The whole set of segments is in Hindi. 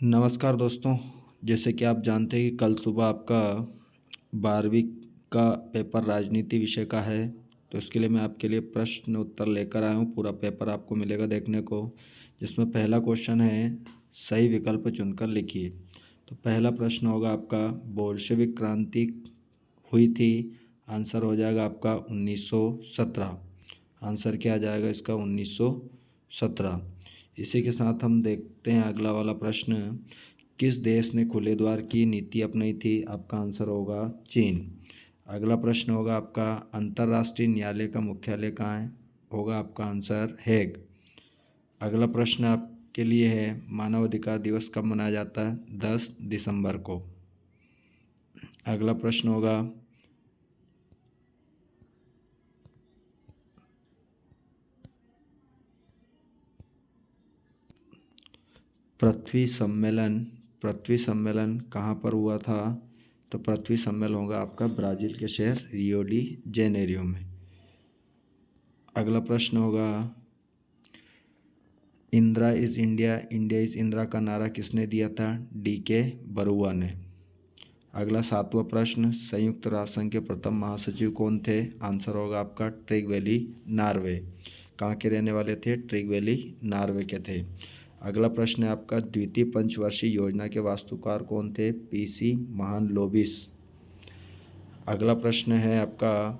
नमस्कार दोस्तों। जैसे कि आप जानते हैं कि कल सुबह आपका 12वीं का पेपर राजनीति विषय का है। तो इसके लिए मैं आपके लिए प्रश्न उत्तर लेकर आया हूँ। पूरा पेपर आपको मिलेगा देखने को, जिसमें पहला क्वेश्चन है सही विकल्प चुनकर लिखिए। तो पहला प्रश्न होगा आपका, बोल्शेविक क्रांति हुई थी। आंसर हो जाएगा आपका 1917। आंसर क्या आ जाएगा इसका 1917। इसी के साथ हम देखते हैं अगला वाला प्रश्न, किस देश ने खुले द्वार की नीति अपनाई थी। आपका आंसर होगा चीन। अगला प्रश्न होगा आपका, अंतर्राष्ट्रीय न्यायालय का मुख्यालय कहाँ है। होगा आपका आंसर हेग। अगला प्रश्न आपके लिए है, मानव अधिकार दिवस कब मनाया जाता है। 10 दिसंबर को। अगला प्रश्न होगा, पृथ्वी सम्मेलन कहाँ पर हुआ था। तो पृथ्वी सम्मेलन होगा आपका ब्राज़ील के शहर रियो डी जेनेरियो में। अगला प्रश्न होगा, Indira is India, India is Indira का नारा किसने दिया था। DK बरुआ ने। अगला 7वां प्रश्न, संयुक्त राष्ट्र संघ के प्रथम महासचिव कौन थे। आंसर होगा आपका ट्रिगवेली नॉर्वे। कहाँ के रहने वाले थे, ट्रिगवेली नॉर्वे के थे। अगला प्रश्न है आपका, द्वितीय पंचवर्षीय योजना के वास्तुकार कौन थे। PC महालनोबिस। अगला प्रश्न है आपका,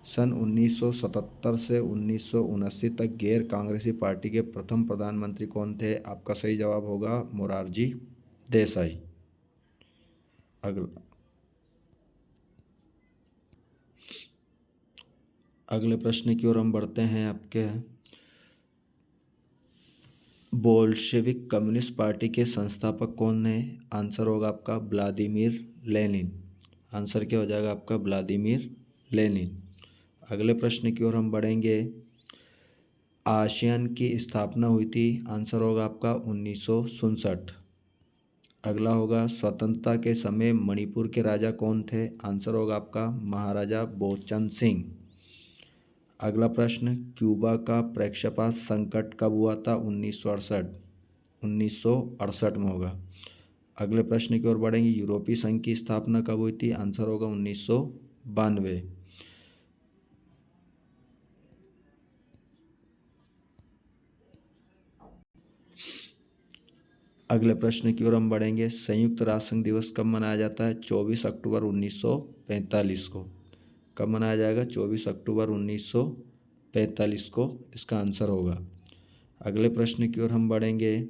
सन 1977 से 1979 तक गैर कांग्रेसी पार्टी के प्रथम प्रधानमंत्री कौन थे। आपका सही जवाब होगा मोरारजी देसाई। अगले प्रश्न की ओर हम बढ़ते हैं। आपके बोल्शेविक कम्युनिस्ट पार्टी के संस्थापक कौन है। आंसर होगा आपका व्लादिमीर लेनिन। आंसर क्या हो जाएगा आपका व्लादिमीर लेनिन। अगले प्रश्न की ओर हम बढ़ेंगे, आसियान की स्थापना हुई थी। आंसर होगा आपका 1967। अगला होगा, स्वतंत्रता के समय मणिपुर के राजा कौन थे। आंसर होगा आपका महाराजा बोचन सिंह। अगला प्रश्न, क्यूबा का प्रेक्षापात संकट कब हुआ था। 1968 में होगा। अगले प्रश्न की ओर बढ़ेंगे, यूरोपीय संघ की स्थापना कब हुई थी। आंसर होगा 1992। अगले प्रश्न की ओर हम बढ़ेंगे, संयुक्त राष्ट्र संघ दिवस कब मनाया जाता है। 24 अक्टूबर 1945 को। कब मनाया जाएगा, 24 अक्टूबर 1945 को इसका आंसर होगा। अगले प्रश्न की ओर हम बढ़ेंगे,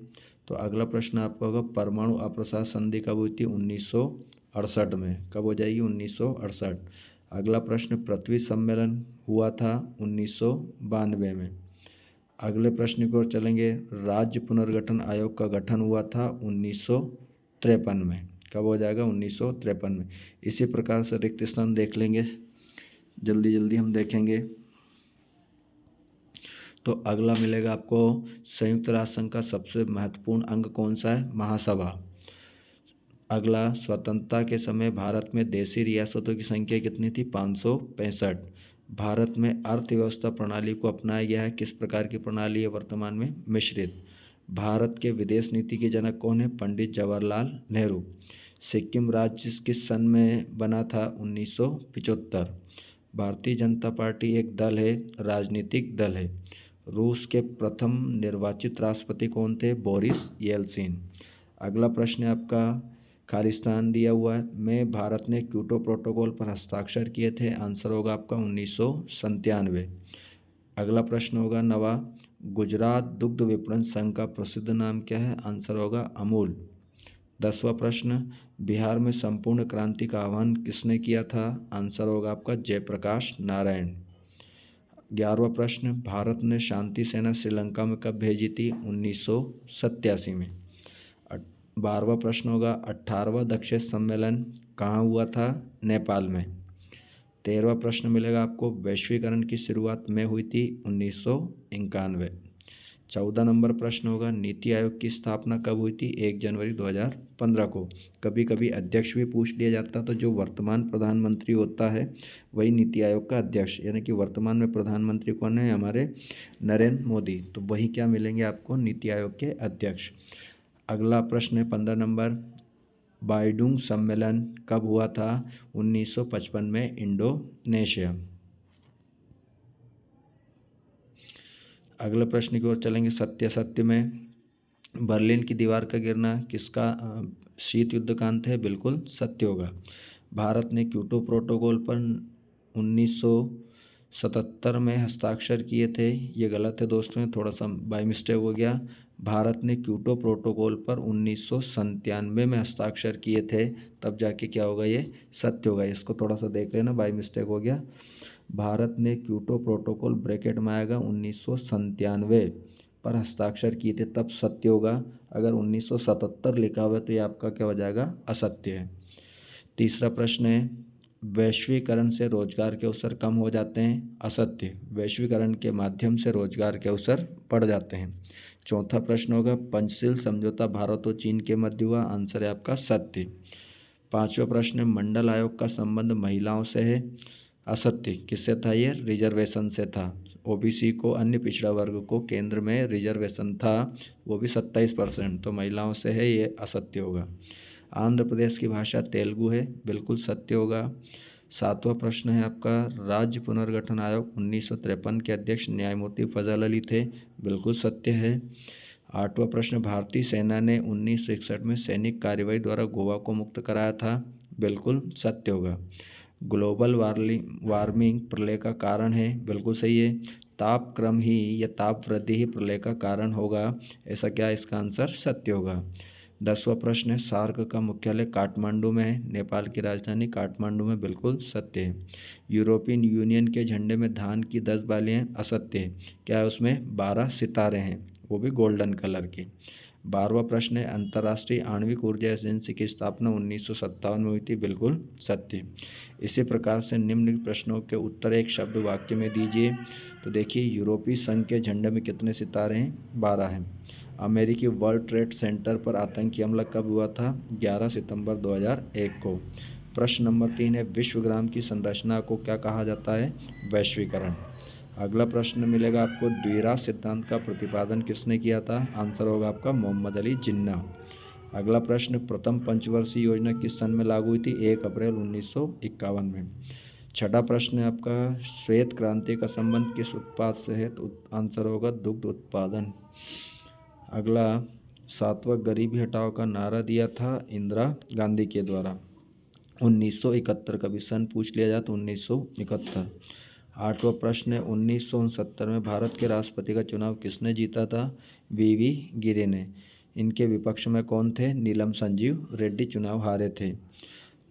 तो अगला प्रश्न आपका होगा, परमाणु अप्रसार संधि कब हुई थी। 1968 में। कब हो जाएगी, 1968। अगला प्रश्न, पृथ्वी सम्मेलन हुआ था 1992 में। अगले प्रश्न की ओर चलेंगे, राज्य पुनर्गठन आयोग का गठन हुआ था 1953 में। कब हो जाएगा, 1953 में। इसी प्रकार से रिक्त स्थान देख लेंगे, जल्दी जल्दी हम देखेंगे। तो अगला मिलेगा आपको, संयुक्त राष्ट्र संघ का सबसे महत्वपूर्ण अंग कौन सा है। महासभा। अगला, स्वतंत्रता के समय भारत में देशी रियासतों की संख्या कितनी थी। 565। भारत में अर्थव्यवस्था प्रणाली को अपनाया गया है। किस प्रकार की प्रणाली है वर्तमान में, मिश्रित। भारत के विदेश नीति के जनक कौन है, पंडित जवाहरलाल नेहरू। सिक्किम राज्य किस सन में बना था, 1975। भारतीय जनता पार्टी एक दल है, राजनीतिक दल है। रूस के प्रथम निर्वाचित राष्ट्रपति कौन थे, बोरिस येल्सिन। अगला प्रश्न है आपका, खालिस्तान दिया हुआ है में भारत ने क्योटो प्रोटोकॉल पर हस्ताक्षर किए थे। आंसर होगा आपका 1997। अगला प्रश्न होगा नवा, गुजरात दुग्ध विपणन संघ का प्रसिद्ध नाम क्या है। आंसर होगा अमूल। 10वां प्रश्न, बिहार में संपूर्ण क्रांति का आह्वान किसने किया था। आंसर होगा आपका जयप्रकाश नारायण। 11वां प्रश्न, भारत ने शांति सेना श्रीलंका में कब भेजी थी। 1987 में। 12वां प्रश्न होगा, 18वां दक्षिण सम्मेलन कहाँ हुआ था, नेपाल में। 13वां प्रश्न मिलेगा आपको, वैश्वीकरण की शुरुआत में हुई थी 1991। 14 नंबर प्रश्न होगा, नीति आयोग की स्थापना कब हुई थी। 1 जनवरी 2015 को। कभी कभी अध्यक्ष भी पूछ लिया जाता, तो जो वर्तमान प्रधानमंत्री होता है वही नीति आयोग का अध्यक्ष, यानी कि वर्तमान में प्रधानमंत्री कौन है, हमारे नरेंद्र मोदी। तो वही क्या मिलेंगे आपको, नीति आयोग के अध्यक्ष। अगला प्रश्न है 15 नंबर, बाइडुंग सम्मेलन कब हुआ था? 1955 में, इंडोनेशिया। अगले प्रश्न की ओर चलेंगे, सत्य सत्य में बर्लिन की दीवार का गिरना किसका शीत युद्ध का अंत है? बिल्कुल सत्य होगा। भारत ने क्योटो प्रोटोकॉल पर 1977 में हस्ताक्षर किए थे, ये गलत है दोस्तों, थोड़ा सा बाय मिस्टेक हो गया। भारत ने क्योटो प्रोटोकॉल पर 1997 में हस्ताक्षर किए थे, तब जाके क्या होगा? ये सत्य होगा। इसको थोड़ा सा देख लेना, बाय मिस्टेक हो गया। भारत ने क्योटो प्रोटोकॉल ब्रैकेट में आएगा 1997 पर हस्ताक्षर किए थे, तब सत्य होगा। अगर 1977 लिखा हुआ है तो ये आपका क्या हो जाएगा? असत्य है। तीसरा प्रश्न है, वैश्वीकरण से रोजगार के अवसर कम हो जाते हैं? असत्य। वैश्वीकरण के माध्यम से रोजगार के अवसर बढ़ जाते हैं। चौथा प्रश्न होगा, पंचशील समझौता भारत और चीन के मध्य हुआ? आंसर है आपका सत्य। पांचवा प्रश्न है, मंडल आयोग का संबंध महिलाओं से है? असत्य। किससे था? ये रिजर्वेशन से था। ओबीसी को, अन्य पिछड़ा वर्ग को केंद्र में रिजर्वेशन था, वो भी 27%, तो महिलाओं से है, ये असत्य होगा। आंध्र प्रदेश की भाषा तेलुगु है? बिल्कुल सत्य होगा। सातवां प्रश्न है आपका, राज्य पुनर्गठन आयोग 1953 के अध्यक्ष न्यायमूर्ति फजल अली थे? बिल्कुल सत्य है। आठवां प्रश्न, भारतीय सेना ने 1961 में सैनिक कार्रवाई द्वारा गोवा को मुक्त कराया था? बिल्कुल सत्य होगा। ग्लोबल वार्मिंग प्रलय का कारण है? बिल्कुल सही है। तापक्रम ही या ताप वृद्धि ही प्रलय का कारण होगा, ऐसा क्या? इसका आंसर सत्य होगा। 10वां प्रश्न है, सार्क का मुख्यालय काठमांडू में है? नेपाल की राजधानी काठमांडू में? बिल्कुल सत्य है। यूरोपियन यूनियन के झंडे में धान की 10 बालियाँ? असत्य है। क्या है उसमें? 12 सितारे हैं, वो भी गोल्डन कलर के। 12वां प्रश्न है, अंतर्राष्ट्रीय आणविक ऊर्जा एजेंसी की स्थापना 1957 में हुई थी? बिल्कुल सत्य। इसी प्रकार से निम्नलिखित प्रश्नों के उत्तर एक शब्द वाक्य में दीजिए। तो देखिए, यूरोपीय संघ के झंडे में कितने सितारे हैं? 12 हैं। अमेरिकी वर्ल्ड ट्रेड सेंटर पर आतंकी हमला कब हुआ था? 11 सितंबर 2001 को। प्रश्न नंबर 3 है, विश्वग्राम की संरचना को क्या कहा जाता है? वैश्वीकरण। अगला प्रश्न मिलेगा आपको, द्विराष्ट्र सिद्धांत का प्रतिपादन किसने किया था? आंसर होगा आपका मोहम्मद अली जिन्ना। अगला प्रश्न, प्रथम पंचवर्षीय योजना किस सन में लागू हुई थी? 1 अप्रैल 1951 में। छठा प्रश्न है आपका, श्वेत क्रांति का संबंध किस उत्पाद से है? तो आंसर होगा दुग्ध उत्पादन। अगला, 7वां गरीबी हटाओ का नारा दिया था इंदिरा गांधी के द्वारा? 1971 का भी सन पूछ लिया जाए तो 1971। 8वां प्रश्न है, 1969 में भारत के राष्ट्रपति का चुनाव किसने जीता था? वीवी गिरि ने। इनके विपक्ष में कौन थे? नीलम संजीव रेड्डी चुनाव हारे थे।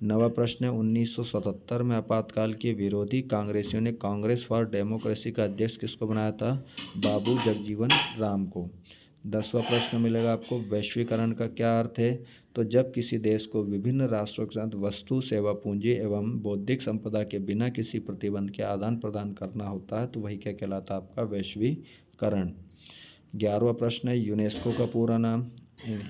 9वां प्रश्न है, 1977 में आपातकाल के विरोधी कांग्रेसियों ने कांग्रेस फॉर डेमोक्रेसी का अध्यक्ष किसको बनाया था? बाबू जगजीवन राम को। 10वां प्रश्न मिलेगा आपको, वैश्वीकरण का क्या अर्थ है? तो जब किसी देश को विभिन्न राष्ट्रों के साथ वस्तु, सेवा, पूंजी एवं बौद्धिक संपदा के बिना किसी प्रतिबंध के आदान प्रदान करना होता है, तो वही क्या कहलाता है? आपका वैश्वीकरण। 11वां प्रश्न है, यूनेस्को का पूरा नाम?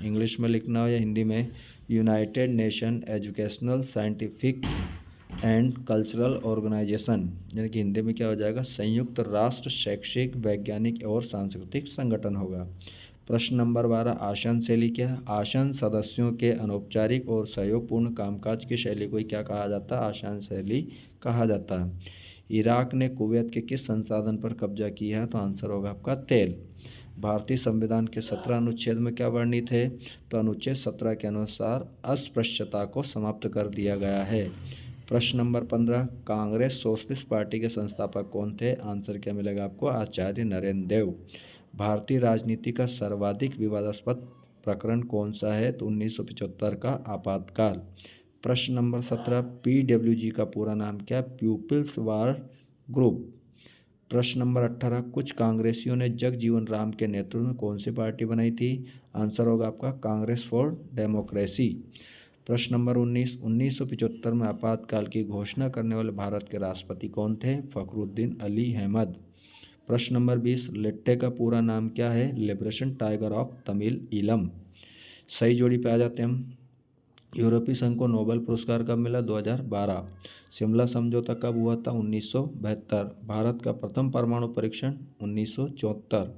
इंग्लिश में लिखना हो या हिंदी में? United Nation Educational, Scientific and Cultural Organization, यानी कि हिंदी में क्या हो जाएगा? संयुक्त राष्ट्र शैक्षिक, वैज्ञानिक और सांस्कृतिक संगठन होगा। प्रश्न नंबर 12, आसन शैली क्या है? आसन सदस्यों के अनौपचारिक और सहयोगपूर्ण कामकाज की शैली को क्या कहा जाता है? आसन शैली कहा जाता है। इराक ने कुवैत के किस संसाधन पर कब्जा किया है? तो आंसर होगा आपका तेल। भारतीय संविधान के 17 अनुच्छेद में क्या वर्णित है? तो अनुच्छेद 17 के अनुसार अस्पृश्यता को समाप्त कर दिया गया है। प्रश्न नंबर 15, कांग्रेस सोशलिस्ट पार्टी के संस्थापक कौन थे? आंसर क्या मिलेगा आपको? आचार्य नरेंद्र देव। भारतीय राजनीति का सर्वाधिक विवादास्पद प्रकरण कौन सा है? तो 1975 का आपातकाल। प्रश्न नंबर 17, PWG का पूरा नाम क्या? People's war group. प्रश्न नंबर 18, कुछ कांग्रेसियों ने जगजीवन राम के नेतृत्व में कौन सी पार्टी बनाई थी? आंसर होगा आपका कांग्रेस फॉर डेमोक्रेसी। प्रश्न नंबर 19, 1975 में आपातकाल की घोषणा करने वाले भारत के राष्ट्रपति कौन थे? फखरुद्दीन अली अहमद। प्रश्न नंबर 20, लिट्टे का पूरा नाम क्या है? Liberation tiger of Tamil Eelam. सही जोड़ी पे आ जाते हैं हम। यूरोपीय संघ को नोबेल पुरस्कार कब मिला? 2012। शिमला समझौता कब हुआ था? 1972। भारत का प्रथम परमाणु परीक्षण 1974।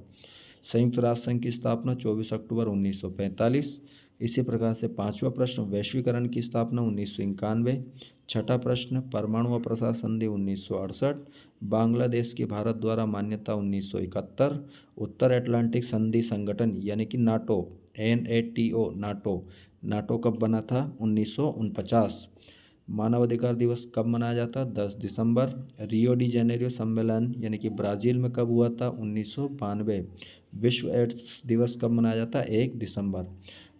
संयुक्त राष्ट्र संघ की स्थापना 24 अक्टूबर 1945। इसी प्रकार से पांचवा प्रश्न, वैश्वीकरण की स्थापना 1991। छठा प्रश्न, परमाणु अप्रसार संधि 1968। बांग्लादेश की भारत द्वारा मान्यता 1971। उत्तर अटलांटिक संधि संगठन यानी कि नाटो, NATO, नाटो कब बना था? 1949। मानवाधिकार दिवस कब मनाया जाता? 10 दिसंबर। रियो डी जेनेरियो सम्मेलन यानी कि ब्राज़ील में कब हुआ था? 1992। विश्व एड्स दिवस कब मनाया जाता है? 1 दिसंबर।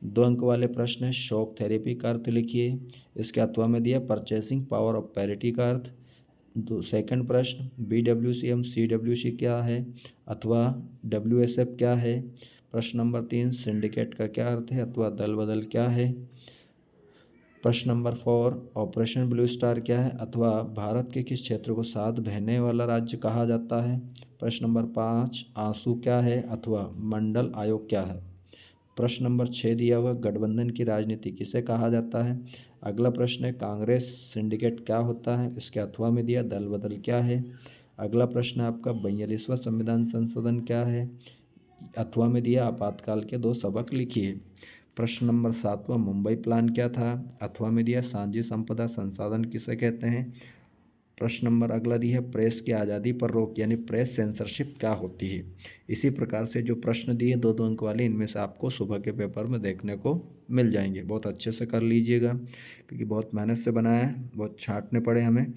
2 अंक वाले प्रश्न है, शॉक थेरेपी का अर्थ लिखिए। इसके अथवा में दिया परचेसिंग पावर ऑफ पैरिटी का अर्थ। सेकंड प्रश्न, BWCM CWC क्या है अथवा WSF क्या है? प्रश्न नंबर 3, सिंडिकेट का क्या अर्थ है अथवा दल बदल क्या है? प्रश्न नंबर 4, ऑपरेशन ब्लू स्टार क्या है अथवा भारत के किस क्षेत्र को 7 बहने वाला राज्य कहा जाता है? प्रश्न नंबर 5, आंसू क्या है अथवा मंडल आयोग क्या है? प्रश्न नंबर 6 दिया हुआ, गठबंधन की राजनीति किसे कहा जाता है? अगला प्रश्न है, कांग्रेस सिंडिकेट क्या होता है? इसके अथवा में दिया दल बदल क्या है? अगला प्रश्न है आपका 42वां संविधान संशोधन क्या है? अथवा में दिया आपातकाल के 2 सबक लिखिए। प्रश्न नंबर 7वां, मुंबई प्लान क्या था? अथवा में दिया साझी संपदा संसाधन किसे कहते हैं? प्रश्न नंबर अगला दिया है, प्रेस की आज़ादी पर रोक यानी प्रेस सेंसरशिप क्या होती है? इसी प्रकार से जो प्रश्न दिए 2-2 अंक वाले, इनमें से आपको सुबह के पेपर में देखने को मिल जाएंगे। बहुत अच्छे से कर लीजिएगा क्योंकि बहुत मेहनत से बनाया है, बहुत छांटने पड़े हमें।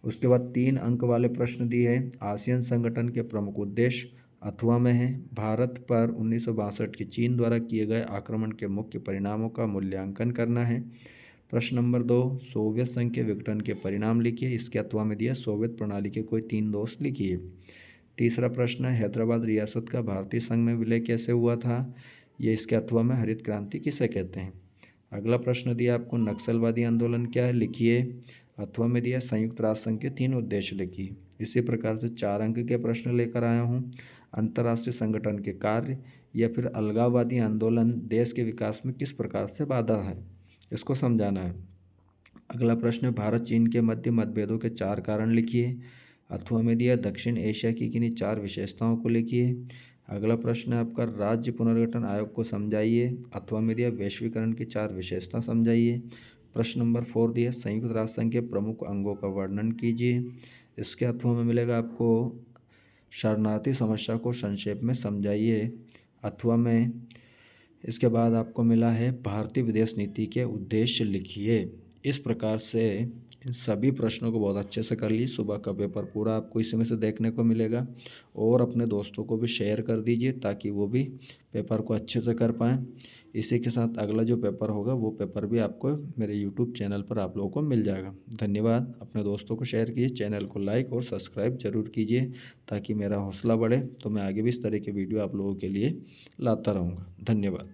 उसके बाद 3 अंक वाले प्रश्न दिए हैं, आसियान संगठन के प्रमुख उद्देश्य अथवा में है, भारत पर 1962 के चीन द्वारा किए गए आक्रमण के मुख्य परिणामों का मूल्यांकन करना है। प्रश्न नंबर 2, सोवियत संघ के विघटन के परिणाम लिखिए। इसके अथवा में दिया सोवियत प्रणाली के कोई 3 दोष लिखिए। तीसरा प्रश्न है, हैदराबाद रियासत का भारतीय संघ में विलय कैसे हुआ था? ये इसके अथवा में हरित क्रांति किसे कहते हैं? अगला प्रश्न दिया आपको, नक्सलवादी आंदोलन क्या है? लिखिए। अथवा में दिया संयुक्त राष्ट्र संघ के 3 उद्देश्य लिखिए। इसी प्रकार से 4 अंक के प्रश्न लेकर आया हूँ। अंतर्राष्ट्रीय संगठन के कार्य या फिर अलगाववादी आंदोलन देश के विकास में किस प्रकार से बाधा है, इसको समझाना है। अगला प्रश्न है, भारत चीन के मध्य मतभेदों के 4 कारण लिखिए। अथवा में दिया दक्षिण एशिया की किन्हीं 4 विशेषताओं को लिखिए। अगला प्रश्न है आपका, राज्य पुनर्गठन आयोग को समझाइए। अथवा में दिया वैश्वीकरण की 4 विशेषता समझाइए। प्रश्न नंबर 4 दिया संयुक्त राष्ट्र संघ के प्रमुख अंगों का वर्णन कीजिए। इसके अथवा में मिलेगा आपको शरणार्थी समस्या को संक्षेप में समझाइए। अथवा में इसके बाद आपको मिला है भारतीय विदेश नीति के उद्देश्य लिखिए। इस प्रकार से इन सभी प्रश्नों को बहुत अच्छे से कर ली। सुबह का पेपर पूरा आपको इसी में से देखने को मिलेगा और अपने दोस्तों को भी शेयर कर दीजिए ताकि वो भी पेपर को अच्छे से कर पाएँ। इसी के साथ अगला जो पेपर होगा वो पेपर भी आपको मेरे YouTube चैनल पर आप लोगों को मिल जाएगा। धन्यवाद। अपने दोस्तों को शेयर कीजिए, चैनल को लाइक और सब्सक्राइब जरूर कीजिए ताकि मेरा हौसला बढ़े, तो मैं आगे भी इस तरह के वीडियो आप लोगों के लिए लाता रहूँगा। धन्यवाद।